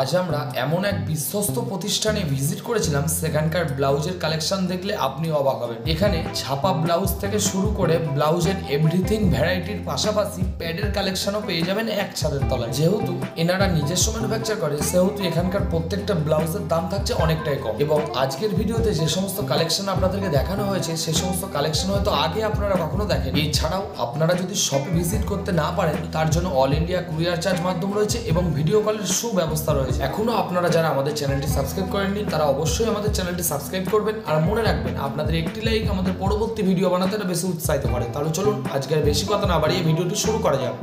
আজ আমরা এমন এক বিশ্বস্ত প্রতিষ্ঠানে ভিজিট করেছিলাম, সেখানকার ব্লাউজের কালেকশন দেখলে আপনি অবাক হবেন। এখানে ছাপা ব্লাউজ থেকে শুরু করে ব্লাউজের এভরিথিং ভ্যারাইটির পাশাপাশি প্যাডের কালেকশনও পেয়ে যাবেন এক ছাদের তলায়। যেহেতু এনারা নিজস্ব ম্যানুফ্যাকচার করে, সেহেতু এখানকার প্রত্যেকটা ব্লাউজের দাম থাকছে অনেকটাই কম। এবং আজকের ভিডিওতে যে সমস্ত কালেকশন আপনাদেরকে দেখানো হয়েছে, সে সমস্ত কালেকশন হয়তো আগে আপনারা কখনো দেখেন। এছাড়াও আপনারা যদি শপে ভিজিট করতে না পারেন, তার জন্য অল ইন্ডিয়া কুরিয়ার চার্জ মাধ্যম রয়েছে এবং ভিডিও কলের সুব্যবস্থা রয়েছে। এখনো আপনারা যারা আমাদের চ্যানেলটি সাবস্ক্রাইব করেননি, তারা অবশ্যই আমাদের চ্যানেলটি সাবস্ক্রাইব করবেন। আর মনে রাখবেন, আপনাদের একটি লাইক আমাদের পরবর্তী ভিডিও বানাতে বেশি উৎসাহিত করে। তাহলে চলুন আজকের বেশি কথা না বাড়িয়ে ভিডিওটি শুরু করা যাক।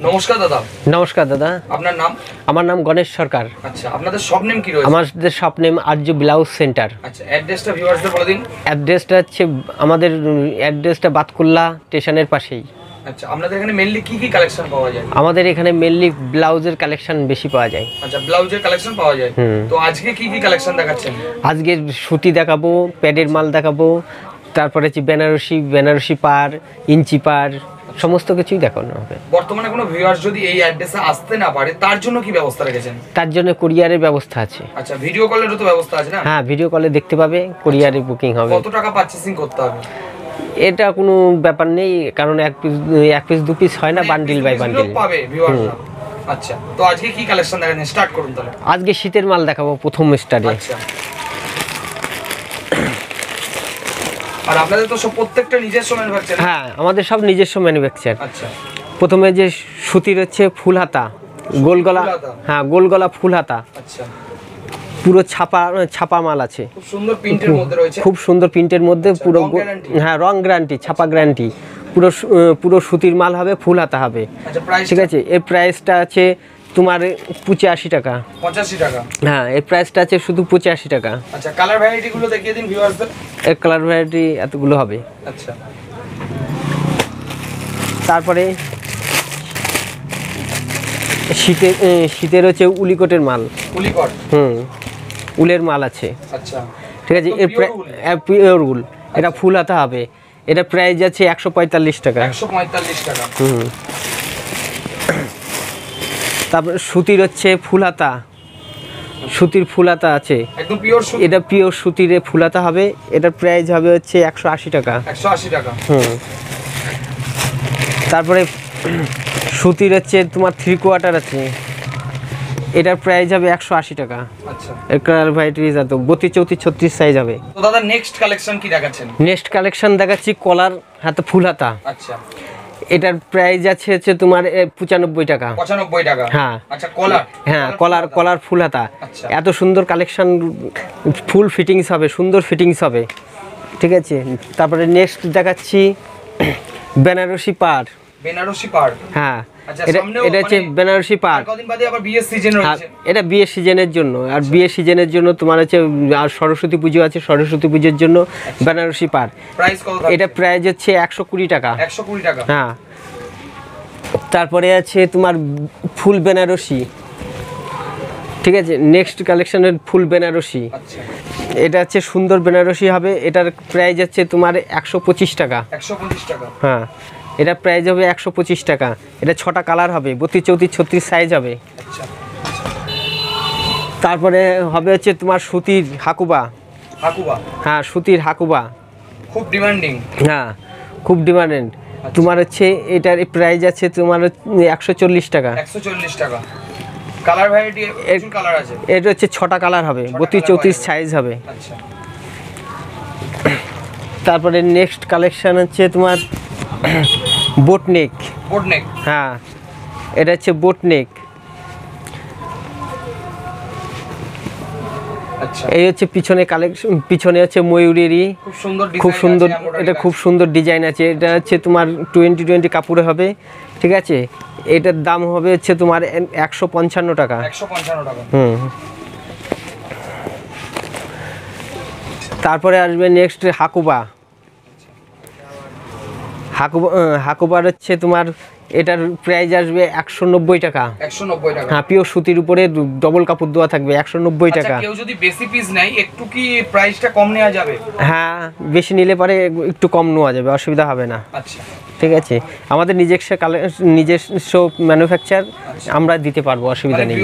নমস্কার দাদা। নমস্কার দাদা। আপনার নাম? আমার নাম গণেশ সরকার। আচ্ছা, আপনাদের শপ নেম কি রয়েছে? আমাদের শপ নেম আর্য ব্লাউজ সেন্টার। আচ্ছা, অ্যাড্রেসটা ভিউয়ার্সদের বলে দিন। অ্যাড্রেসটা হচ্ছে আমাদের অ্যাড্রেসটা বাতকুল্লা স্টেশনের পাশেই। আচ্ছা, আপনাদের এখানে মেইনলি কি কি কালেকশন পাওয়া যায়? আমাদের এখানে মেইনলি ব্লাউজের কালেকশন বেশি পাওয়া যায়। আচ্ছা, ব্লাউজের কালেকশন পাওয়া যায়। তো আজকে কি কি কালেকশন দেখাচ্ছেন? আজকে সুতি দেখাবো, প্যাডের মাল দেখাবো, তারপরে হচ্ছে বেনারসি পার, ইঞ্চি পার, সমস্ত কিছুই দেখানো হবে। বর্তমানে কোনো ভিউয়ার্স যদি এই অ্যাড্রেসে আসতে না পারে, তার জন্য কি ব্যবস্থা রেখেছেন? তার জন্য কুরিয়ারের ব্যবস্থা আছে। আচ্ছা, ভিডিও কলেরও তো ব্যবস্থা আছে না? হ্যাঁ, ভিডিও কলে দেখতে পাবে, কুরিয়ারে বুকিং হবে। কত টাকা পারচেসিং করতে হবে? এটা কোনো ব্যাপার নেই, কারণ এক পিস দু পিস হয় না, বান্ডিল বাই বান্ডিল পাবে ভিউয়াররা। আচ্ছা, তো আজকে কি কালেকশন দেখাচ্ছেন? স্টার্ট করুন তাহলে। আজকে শীতের মাল দেখাবো প্রথম স্টার্টে। আচ্ছা, আর আপনাদের তো সব প্রত্যেকটা নিজস্ব ম্যানুফ্যাকচার? হ্যাঁ, আমাদের সব নিজস্ব ম্যানুফ্যাকচার। আচ্ছা, প্রথমে যে সুতির হচ্ছে ফুল হাতা, গোল গলা। হ্যাঁ, গোল গলা ফুল হাতা। আচ্ছা, পুরো ছাপা মাল আছে, খুব সুন্দর প্রিন্টের মধ্যে রয়েছে। খুব সুন্দর প্রিন্টের মধ্যে, পুরো হ্যাঁ রং গ্যারান্টি, ছাপা গ্যারান্টি, পুরো সুতির মাল হবে, ফুল হাতা হবে। আচ্ছা, প্রাইস ঠিক আছে। এর প্রাইসটা আছে তোমার 85 টাকা। 85 টাকা? হ্যাঁ, এর প্রাইসটা আছে শুধু 85 টাকা। আচ্ছা, কালার ভ্যারাইটি গুলো দেখিয়ে দিন ভিউয়ারদের। এর কালার ভ্যারাইটি এতগুলো হবে। আচ্ছা, তারপরে শীতের হচ্ছে উলিকটের মাল। উলিকট? উলের মাল আছে। আচ্ছা, ঠিক আছে। এর পিওর উল, এটা ফুল হাতা হবে। এটা প্রাইস আছে 145 টাকা। 145 টাকা? তারপর সুতির হচ্ছে ফুল হাতা, সুতির ফুল হাতা আছে, একদম পিওর সুতি। এটা পিওর সুতির ফুল হাতা হবে। এটার প্রাইস হবে হচ্ছে 180 টাকা। 180 টাকা? তারপরে সুতির হচ্ছে তোমার 3/4 আছে, এটার প্রাইস হবে 180 টাকা। আচ্ছা, এর কালার ভ্যারাইটি আছে 32, 34, 36 সাইজ হবে। তো দাদা নেক্সট কালেকশন কি দেখাচ্ছেন? নেক্সট কালেকশন দেখাচ্ছি কলার হাতে ফুল হাতা। আচ্ছা, এটার প্রাইস আছে হচ্ছে তোমার 95 টাকা। 95 টাকা? হ্যাঁ। আচ্ছা, কলার? হ্যাঁ, কলার ফুল হাতা। আচ্ছা, এত সুন্দর কালেকশন, ফুল ফিটিংস হবে, সুন্দর ফিটিংস হবে। ঠিক আছে। তারপরে নেক্সট দেখাচ্ছি বেনারসি পার। বেনারসি পার? হ্যাঁ, আচ্ছা, এটা হচ্ছে বেনারসি পার। কদিন বাদে আবার বিয়ের সিজন রয়েছে। এটা বিয়ের সিজনের জন্য, আর বিয়ের সিজনের জন্য তোমার হচ্ছে, আর সরস্বতী পুজো আছে, সরস্বতী পুজোর জন্য বেনারসি পার। প্রাইস কত? এটা প্রাইস হচ্ছে 120 টাকা। 120 টাকা? হ্যাঁ। তারপরে আছে তোমার ফুল বেনারসি। ঠিক আছে। নেক্সট কালেকশনের ফুল বেনারসি। আচ্ছা, এটা হচ্ছে সুন্দর বেনারসি হবে। এটার প্রাইস হচ্ছে তোমার 125 টাকা। 125 টাকা? হ্যাঁ, এটা প্রাইস হবে 125 টাকা। এটা 6টা কালার হবে, 32, 34, 36 সাইজ হবে। আচ্ছা, তারপরে হবে হচ্ছে তোমার সুতির হাকুবা। হাকুবা? হ্যাঁ, সুতির হাকুবা খুব ডিমান্ডিং। হ্যাঁ, খুব ডিমান্ডেড। তোমার হচ্ছে এটার প্রাইস আছে তোমার 140 টাকা। 140 টাকা? কালার ভ্যারাইটি প্রচুর কালার আছে। এটা হচ্ছে 6টা কালার হবে, 32, 34 সাইজ হবে। আচ্ছা, তারপরে নেক্সট কালেকশন হচ্ছে তোমার বোটনেক। বোটনেক? হ্যাঁ, এটা হচ্ছে বোটনেক। আচ্ছা, এই হচ্ছে পিছনে কালেকশন, পিছনে হচ্ছে ময়ূরেরই খুব সুন্দর ডিজাইন, খুব সুন্দর, এটা খুব সুন্দর ডিজাইন আছে। এটা হচ্ছে তোমার 20 কাপড়ে হবে। ঠিক আছে। এটার দাম হবে হচ্ছে তোমার 155 টাকা। 155 টাকা? তারপরে আসবে নেক্সট হাকুবা। হাকুবার হচ্ছে তোমার এটার প্রাইস আসবে 190 টাকা। 190 টাকা। হ্যাঁ, পিওর সুতির উপরে ডবল কাপড় দেওয়া থাকবে, 190 টাকা। কেউ যদি বেশি পিস নেয় একটু কি প্রাইসটা কম নেওয়া যাবে? হ্যাঁ, বেশি নিলে পরে একটু কম নেওয়া যাবে, অসুবিধা হবে না। আচ্ছা, ঠিক আছে, আমাদের নিজস্ব ম্যানুফ্যাকচার, আমরা দিতে পারবো, অসুবিধা নেই।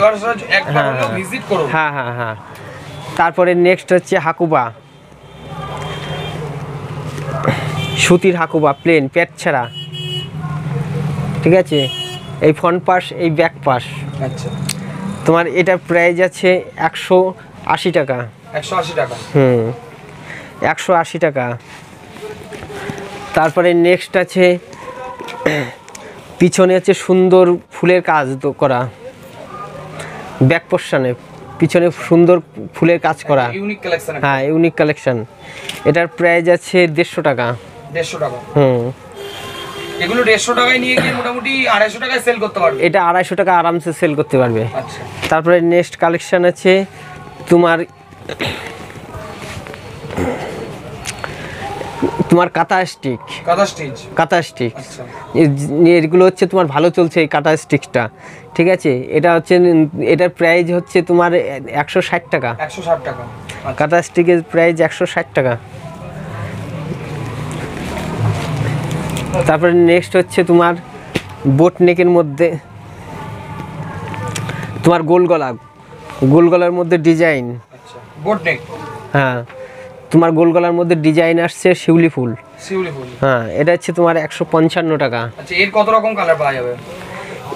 হ্যাঁ হ্যাঁ হ্যাঁ। তারপরে নেক্সট হচ্ছে হাকুবা, সুতির হাকুবা, প্লেন প্যাচ ছাড়া। ঠিক আছে, এই ফ্রন্ট পাশ, এই ব্যাক পাশ। আচ্ছা, তোমার এটার প্রাইস আছে 180 টাকা। 180 টাকা। 180 টাকা। তারপরে নেক্সট আছে পিছনে হচ্ছে সুন্দর ফুলের কাজ করা, ব্যাক পোর্শনে পিছনে সুন্দর ফুলের কাজ করা, ইউনিক কালেকশন। হ্যাঁ, ইউনিক কালেকশন। এটার প্রাইস আছে 150 টাকা। 150 টাকা। এগুলো 150 টাকায় নিয়ে গিয়ে মোটামুটি 250 টাকায় সেল করতে পারবে। এটা 250 টাকা আরামসে সেল করতে পারবে। আচ্ছা। তারপরে নেক্সট কালেকশন আছে তোমার কাঁথা স্টিক। আচ্ছা। এগুলো হচ্ছে তোমার ভালো চলছে এই কাঁথা স্টিকটা। ঠিক আছে, এটা হচ্ছে, এটার প্রাইস হচ্ছে তোমার 160 টাকা। 160 টাকা। কাঁথা স্টিকের প্রাইস 160 টাকা। তারপরে নেক্সট হচ্ছে তোমার বোট নেকের মধ্যে তোমার গোল গলার মধ্যে ডিজাইন। আচ্ছা, বোট নেক। হ্যাঁ, তোমার গোল গলার মধ্যে ডিজাইন আসছে শিউলি ফুল। হ্যাঁ, এটা হচ্ছে তোমার 155 টাকা। আচ্ছা, এর কত রকম কালার পাওয়া যাবে?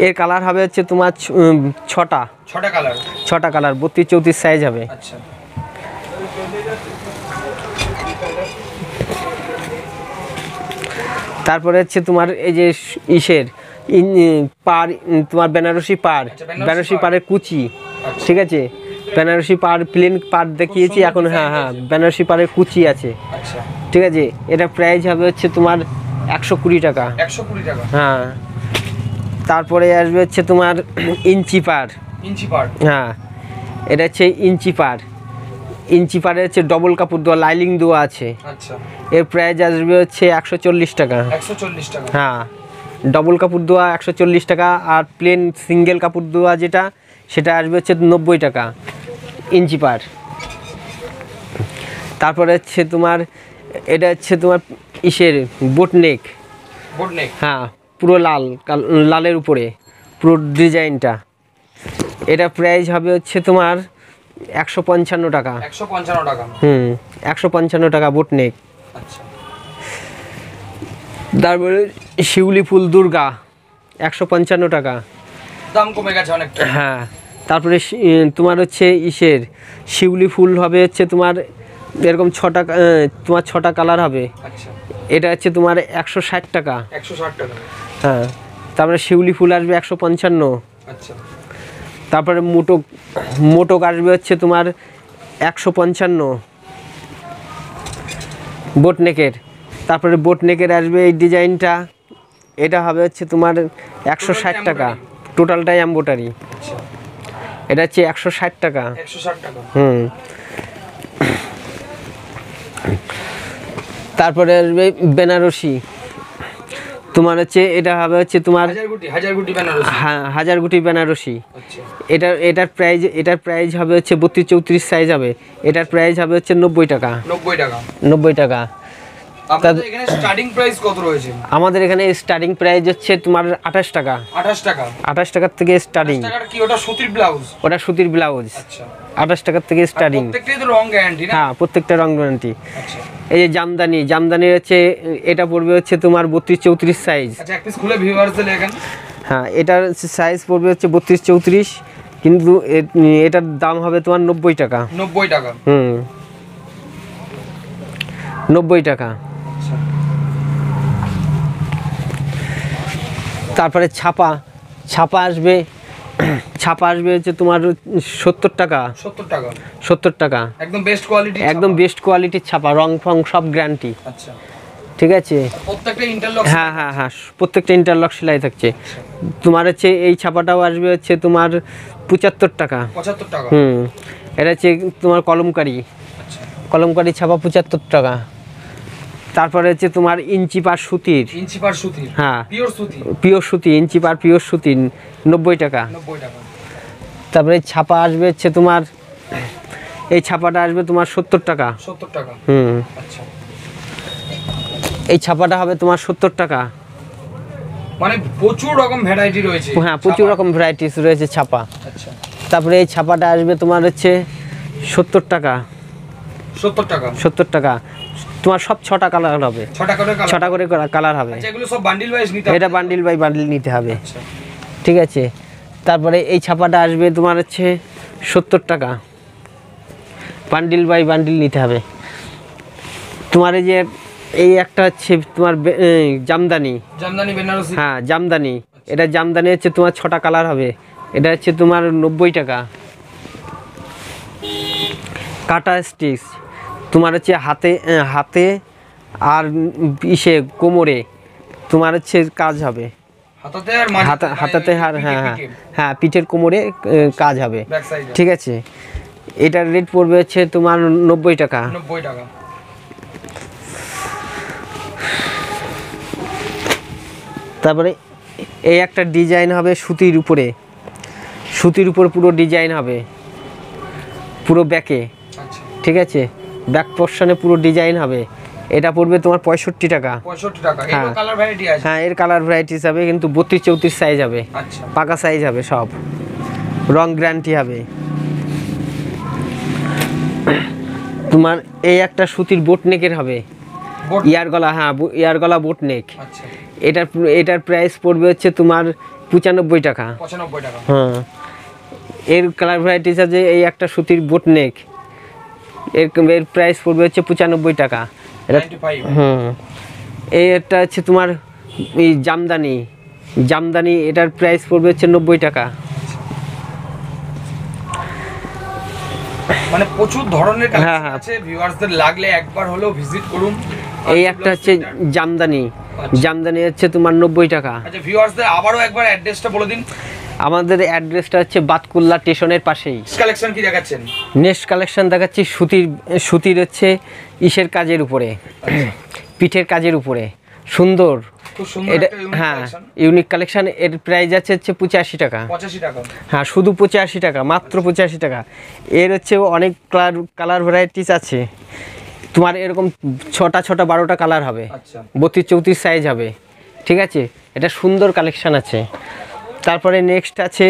এর কালার হবে হচ্ছে তোমার 6টা কালার, 32 34 সাইজ হবে। আচ্ছা। তারপরে হচ্ছে তোমার এই যে পার, তোমার বেনারসি পাড়ের কুচি। ঠিক আছে, বেনারসি পাড়, প্লেন পাড় দেখিয়েছি এখন। হ্যাঁ হ্যাঁ, বেনারসি পাড়ের কুচি আছে। আচ্ছা, ঠিক আছে, এটা প্রাইস হবে হচ্ছে তোমার 120 টাকা। 120 টাকা। হ্যাঁ। তারপরে আসবে হচ্ছে তোমার ইঞ্চি পাড়। হ্যাঁ, এটা হচ্ছে ইঞ্চি পাড়ের হচ্ছে ডবল কাপড় দেওয়া, লাইলিং দেওয়া আছে। আচ্ছা, এর প্রাইস আসবে হচ্ছে 140 টাকা। 140 টাকা। হ্যাঁ, ডবল কাপড় দেওয়া 140 টাকা, আর প্লেন সিঙ্গেল কাপড় দেওয়া সেটা আসবে হচ্ছে 90 টাকা ইঞ্চি পাড়। তারপরে হচ্ছে তোমার এটা হচ্ছে তোমার বোট নেক। হ্যাঁ, পুরো লালের উপরে পুরো ডিজাইনটা। এটা প্রাইস হবে হচ্ছে তোমার 155 টাকা। 155 টাকা বোট নেক। আচ্ছা। তারপরে শিউলি ফুল দুর্গা 155 টাকা, দাম কমে গেছে অনেকটা। হ্যাঁ। তারপরে তোমার হচ্ছে শিউলি ফুল হবে হচ্ছে তোমার এরকম 6টা, তোমার 6টা কালার হবে। আচ্ছা। এটা হচ্ছে তোমার 160 টাকা। 160 টাকা। হ্যাঁ। তারপরে শিউলি ফুল আসবে 155। আচ্ছা। তারপরে মোটক আসবে হচ্ছে তোমার 155 বোট নেকের। তারপরে বোট নেকের আসবে এই ডিজাইনটা, এটা হবে হচ্ছে তোমার 160 টাকা, টোটালটাই এমব্রয়ডারি। এটা হচ্ছে 160 টাকা। তারপরে আসবে বেনারসি, তোমার হচ্ছে এটা হবে হচ্ছে তোমার হাজারগুটি বেনারসি। এটার প্রাইস হবে হচ্ছে 32 34 সাইজ হবে। এটার প্রাইস হবে হচ্ছে 90 টাকা। 90 টাকা। আমাদের এখানে স্টার্টিং প্রাইস হচ্ছে তোমার 28 টাকা। 28 টাকার থেকে স্টার্টিং। ওটা সুতির ব্লাউজ। 28 টাকার থেকে স্টার্টিং। হ্যাঁ, প্রত্যেকটা রং গ্যারান্টি। এই যে জামদানি হচ্ছে, এটা পড়বে হচ্ছে তোমার 32 34 সাইজ। হ্যাঁ, এটার সাইজ পড়বে হচ্ছে 32 34, কিন্তু এটার দাম হবে তোমার 90 টাকা। 90 টাকা। তারপরে ছাপা আসবে হচ্ছে তোমার 70 টাকা। 70 টাকা, একদম বেস্ট কোয়ালিটির ছাপা, রং ফং সব গ্যারান্টি। ঠিক আছে, হ্যাঁ হ্যাঁ হ্যাঁ, প্রত্যেকটা ইন্টারলক সেলাই থাকছে। তোমার হচ্ছে এই ছাপাটাও আসবে হচ্ছে তোমার 75 টাকা। এটা হচ্ছে তোমার কলমকারি ছাপা 75 টাকা। তারপরে হচ্ছে তোমার ইঞ্চি পার সুতির, হ্যাঁ পিওর সুতি, ইঞ্চি পার পিওর সুতি 90 টাকা। তারপরে ছাপা আসবে হচ্ছে তোমার, এই ছাপাটা আসবে তোমার 70 টাকা। আচ্ছা, এই ছাপাটা হবে তোমার 70 টাকা। মানে প্রচুর রকম ভ্যারাইটি রয়েছে। হ্যাঁ, প্রচুর রকম ভ্যারাইটিস রয়েছে ছাপা। আচ্ছা, তারপরে এই ছাপাটা আসবে তোমার হচ্ছে 70 টাকা। 70 টাকা। তোমার সব 6টা কালার হবে, 6টা করে কালার হবে। আচ্ছা, এগুলো সব বান্ডিল ওয়াইজ নিতে হবে? এটা বান্ডিল বাই বান্ডিল নিতে হবে। আচ্ছা, ঠিক আছে। তারপরে এই ছাপাটা আসবে তোমার হচ্ছে 70 টাকা, বান্ডিল বাই বান্ডিল নিতে হবে। তোমার এই যে এই একটা হচ্ছে তোমার জামদানি বেনারসি, হ্যাঁ জামদানি, এটা জামদানি হচ্ছে তোমার 6টা কালার হবে, এটা হচ্ছে তোমার 90 টাকা। কাটা স্টিচ তোমার হচ্ছে হাতে আর ইসে কোমরে তোমার হচ্ছে কাজ হবে, হাতাতে আর হ্যাঁ পিঠের কোমরে কাজ হবে। ঠিক আছে, এটার রেট পড়বে হচ্ছে তোমার 90 টাকা। তারপরে এই একটা ডিজাইন হবে সুতির উপরে, পুরো ডিজাইন হবে পুরো ব্যাকে। ঠিক আছে, ব্যাক পোর্শনে পুরো ডিজাইন হবে, এটা পড়বে তোমার 65 টাকা। হ্যাঁ, এর কালার ভ্যারাইটিস হবে, কিন্তু 32-34 সাইজ হবে, পাকা সাইজ হবে, সব রং গ্যারান্টি হবে। তোমার এই একটা সুতির বোট নেকের হবে, ইয়ার গলা, হ্যাঁ ইয়ার গলা বোট নেক। এটার প্রাইস পড়বে হচ্ছে তোমার 95 টাকা। হ্যাঁ, এর কালার ভ্যারাইটিস আছে। এই একটা সুতির বোট নেক, এর প্রাইস পড়বে হচ্ছে 95 টাকা। এটা হচ্ছে তোমার এই জামদানি, এটার প্রাইস পড়বে হচ্ছে 90 টাকা। মানে প্রচুর ধরনের কালেকশন আছে, ভিউয়ার্সদের লাগলে একবার হলেও ভিজিট করুন। এই একটা হচ্ছে জামদানি হচ্ছে তোমার 90 টাকা। আচ্ছা, ভিউয়ার্সদের আবারও একবার অ্যাড্রেসটা বলে দিন। আমাদের অ্যাড্রেসটা হচ্ছে বাতকুল্লা স্টেশনের পাশেই। কালেকশন কি দেখাচ্ছেন? নেক্সট কালেকশন দেখাচ্ছি সুতির হচ্ছে ইসের কাজের উপরে, পিঠের কাজের উপরে, সুন্দর। এটা হ্যাঁ ইউনিক কালেকশন। এর প্রাইস আছে হচ্ছে 85 টাকা। হ্যাঁ, শুধু 85 টাকা, মাত্র 85 টাকা। এর হচ্ছে অনেক কালার ভ্যারাইটিস আছে, তোমার এরকম 6টা 12টা কালার হবে, 32-34 সাইজ হবে। ঠিক আছে, এটা সুন্দর কালেকশন আছে। তারপরে নেক্সট আছে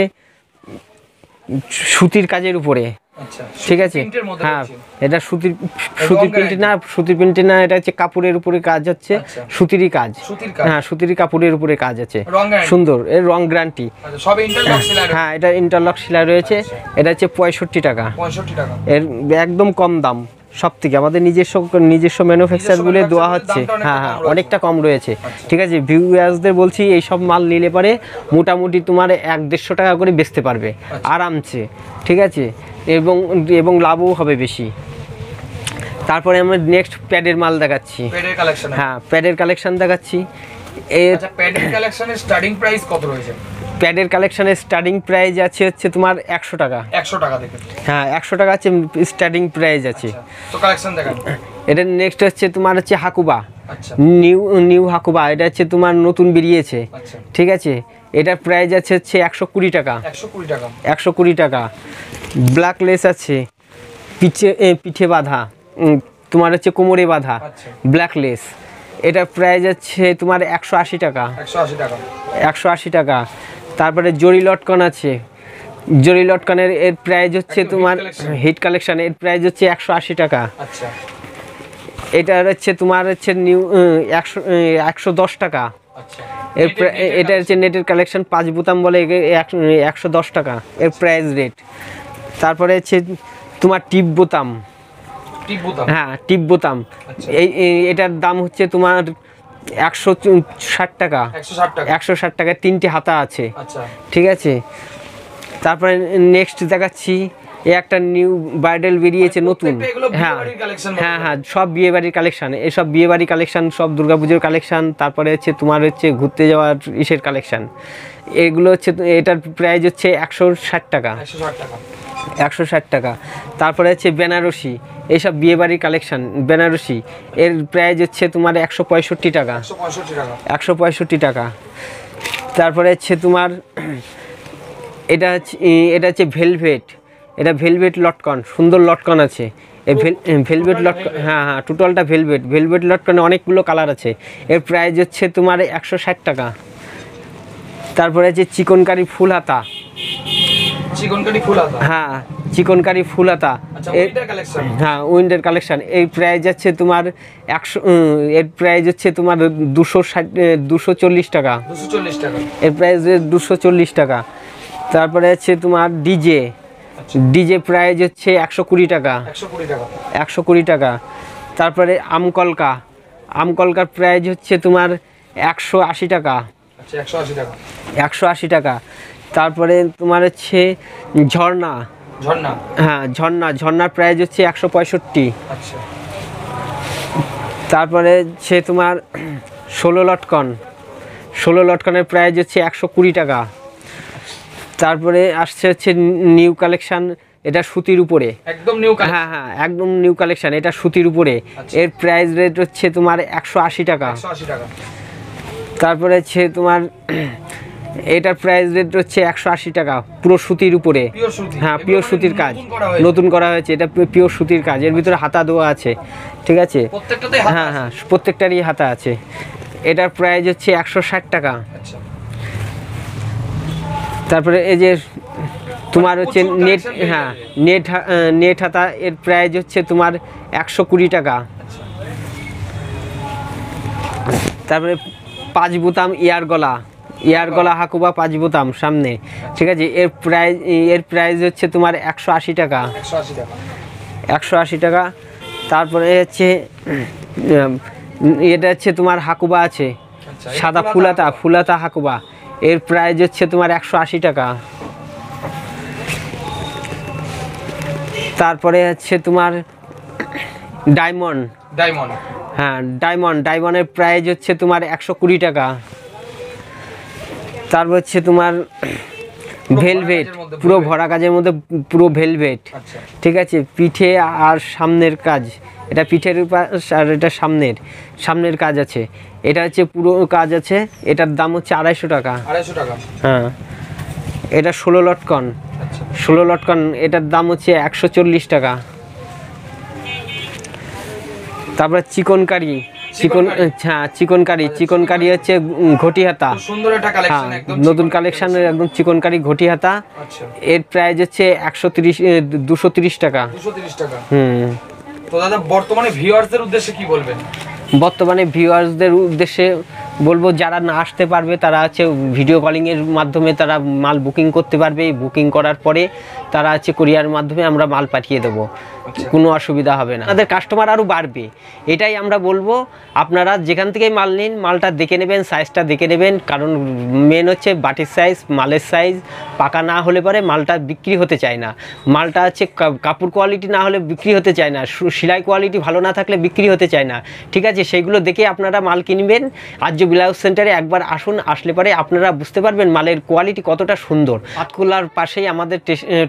সুতির কাজের উপরে। ঠিক আছে, হ্যাঁ এটা সুতির প্রিন্ট না, এটা হচ্ছে কাপড়ের উপরে কাজ হচ্ছে, সুতিরই কাজ। হ্যাঁ, সুতিরই কাপড়ের উপরে কাজ আছে, সুন্দর। এর রং গ্যারান্টি। হ্যাঁ, এটা ইন্টারলক সেলাই রয়েছে। এটা হচ্ছে 65 টাকা। এর একদম কম দাম সব থেকে, আমাদের নিজস্ব ম্যানুফ্যাকচারগুলো দেওয়া হচ্ছে। হ্যাঁ, অনেকটা কম রয়েছে। ঠিক আছে, ভিউয়ার্সদের বলছি এই সব মাল নিলে পারে মোটামুটি তোমার 100-150 টাকা করে বেচতে পারবে আরামসে। ঠিক আছে, এবং লাভও হবে বেশি। তারপরে আমরা নেক্সট প্যাডের মাল দেখাচ্ছি। হ্যাঁ, প্যাডের কালেকশন দেখাচ্ছি। প্যাডের কালেকশনের স্টার্টিং প্রাইস কত রয়েছে? প্যাডের কালেকশনের স্টার্টিং প্রাইস আছে হচ্ছে তোমার 100 টাকা। 100 টাকা থেকে? হ্যাঁ, 100 টাকা আছে স্টার্টিং প্রাইস আছে। তো কালেকশন দেখান। এটা নেক্সট হচ্ছে তোমার হচ্ছে হাকুবা। আচ্ছা, নিউ হাকুবা, এটা হচ্ছে তোমার নতুন বেরিয়েছে। ঠিক আছে, এটার প্রাইস আছে হচ্ছে 120 টাকা। 120 টাকা। ব্ল্যাক লেস আছে, পিঠে বাঁধা, তোমার হচ্ছে কোমরে বাঁধা ব্ল্যাক লেস। এটার প্রাইস আছে তোমার 180 টাকা। 180 টাকা। তারপরে জরি লটকন আছে, জরি লটকনের এর প্রাইস হচ্ছে তোমার হিট কালেকশন, এর প্রাইস হচ্ছে 180 টাকা। আচ্ছা, এটার হচ্ছে তোমার হচ্ছে নিউ 110 টাকা। এটা হচ্ছে নেটের কালেকশন, 5 বোতাম বলে, 110 টাকা এর প্রাইস রেট। তারপরে হচ্ছে তোমার টিপ বোতাম। হ্যাঁ, টিপ বোতাম, এটার দাম হচ্ছে তোমার 160 টাকা। 160 টাকা, 3টে হাতা আছে। ঠিক আছে, তারপরে নেক্সট দেখাচ্ছি এই একটা নিউ ব্রাইডাল বেরিয়েছে নতুন। হ্যাঁ, সব বিয়ে বাড়ির কালেকশন, এসব বিয়ে বাড়ির কালেকশন, সব দুর্গাপুজোর কালেকশন। তারপরে হচ্ছে তোমার হচ্ছে ঘুরতে যাওয়ার ইসের কালেকশন। এগুলো হচ্ছে, এটার প্রাইস হচ্ছে 160 টাকা। 160 টাকা। তারপরে হচ্ছে বেনারসি, এইসব বিয়েবাড়ির কালেকশান বেনারসি, এর প্রাইস হচ্ছে তোমার 165 টাকা। 165 টাকা। তারপরে হচ্ছে তোমার এটা হচ্ছে ভেলভেট, এটা ভেলভেট লটকন, সুন্দর লটকন আছে। এই ভেলভেট লটকন, হ্যাঁ হ্যাঁ টোটালটা ভেলভেট। ভেলভেট লটকনে অনেকগুলো কালার আছে। এর প্রাইস হচ্ছে তোমার 160 টাকা। তারপরে হচ্ছে চিকনকারি ফুল হাতা, হ্যাঁ চিকনকারি ফুল হাতা, হ্যাঁ উইন্ডের কালেকশন। এই প্রাইস আছে তোমার 100, এর প্রাইস হচ্ছে তোমার 240 টাকা। এর প্রাইস 240 টাকা। তারপরে হচ্ছে তোমার ডিজে প্রাইস হচ্ছে 120 টাকা। 120 টাকা। তারপরে আমকলকার প্রাইস হচ্ছে তোমার 180 টাকা। 180 টাকা। তারপরে তোমার হচ্ছে ঝর্ণা, হ্যাঁ ঝর্ণার প্রাইস হচ্ছে 165। তারপরে হচ্ছে তোমার 16 লটকনের প্রাইস হচ্ছে 120 টাকা। তারপরে আসছে হচ্ছে নিউ কালেকশন, এটা সুতির উপরে, একদম নিউ, হ্যাঁ হ্যাঁ একদম নিউ কালেকশন, এটা সুতির উপরে। এর প্রাইস রেট হচ্ছে তোমার 180 টাকা। তারপরে হচ্ছে তোমার এটার প্রাইস রেট হচ্ছে 180 টাকা, পুরো সুতির উপরে, হ্যাঁ পিওর সুতির কাজ, নতুন করা হয়েছে। এটা পিওর সুতির কাজ, এর ভিতরে হাতা দেওয়া আছে, ঠিক আছে, হ্যাঁ হ্যাঁ প্রত্যেকটারই হাতা আছে। এটার প্রাইস হচ্ছে 160 টাকা। তারপরে এই যে তোমার হচ্ছে নেট, হ্যাঁ নেট হাতা, এর প্রাইস হচ্ছে তোমার 120 টাকা। তারপরে 5 বোতাম ইয়ার গলা হাকুবা 5 বোতাম সামনে, ঠিক আছে। এর প্রাইস হচ্ছে তোমার 180 টাকা। 180 টাকা। তারপরে হচ্ছে এটা হচ্ছে তোমার হাকুবা আছে, সাদা ফুলাতা হাকুবা, এর প্রাইস হচ্ছে তোমার 180 টাকা। তারপরে হচ্ছে তোমার ডায়মন্ড, হ্যাঁ ডায়মন্ডের প্রাইস হচ্ছে তোমার 120 টাকা। তারপর হচ্ছে তোমার ভেলভেট, পুরো ভরা কাজের মধ্যে পুরো ভেলভেট, ঠিক আছে। পিঠে আর সামনের কাজ, এটা পিঠের উপর আর এটা সামনের কাজ আছে। এটা হচ্ছে পুরো কাজ আছে, এটার দাম হচ্ছে 250 টাকা। হ্যাঁ এটা 16 লটকন, এটার দাম হচ্ছে 140 টাকা। তারপরে চিকনকারি হচ্ছে ঘটি হাতা, সুন্দর একটা কালেকশন, একদম নতুন কালেকশনের, একদম চিকনকারি ঘটি হাতা। এর প্রাইস হচ্ছে 230 টাকা। তো দাদা বর্তমানে ভিউয়ার্সদের উদ্দেশ্যে কি বলবেন? বর্তমানে ভিউয়ার্সদের উদ্দেশ্যে বলবো, যারা না আসতে পারবে তারা হচ্ছে ভিডিও কলিংয়ের মাধ্যমে তারা মাল বুকিং করতে পারবে। বুকিং করার পরে তারা হচ্ছে কুরিয়ার মাধ্যমে আমরা মাল পাঠিয়ে দেবো, কোনো অসুবিধা হবে না। তাদের কাস্টমার আরও বাড়বে, এটাই আমরা বলবো। আপনারা যেখান থেকেই মাল নিন, মালটা দেখে নেবেন, সাইজটা দেখে নেবেন, কারণ মেন হচ্ছে বাটির সাইজ, মালের সাইজ পাকা না হলে পরে মালটা বিক্রি হতে চায় না। মালটা হচ্ছে কাপড় কোয়ালিটি না হলে বিক্রি হতে চায় না, সেলাই কোয়ালিটি ভালো না থাকলে বিক্রি হতে চায় না, ঠিক আছে। সেইগুলো দেখে আপনারা মাল কিনবেন। আর্য ব্লাউজ সেন্টারে একবার আসুন, আসলে পরে আপনারা বুঝতে পারবেন মালের কোয়ালিটি কতটা সুন্দর। পাতকুলার পাশেই আমাদের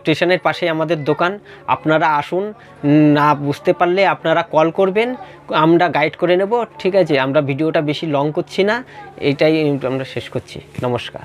স্টেশনের পাশেই আমাদের দোকান। আপনারা আসুন, না বুঝতে পারলে আপনারা কল করবেন, আমরা গাইড করে নেব, ঠিক আছে। আমরা ভিডিওটা বেশি লং করছি না, এইটাই আমরা শেষ করছি। নমস্কার।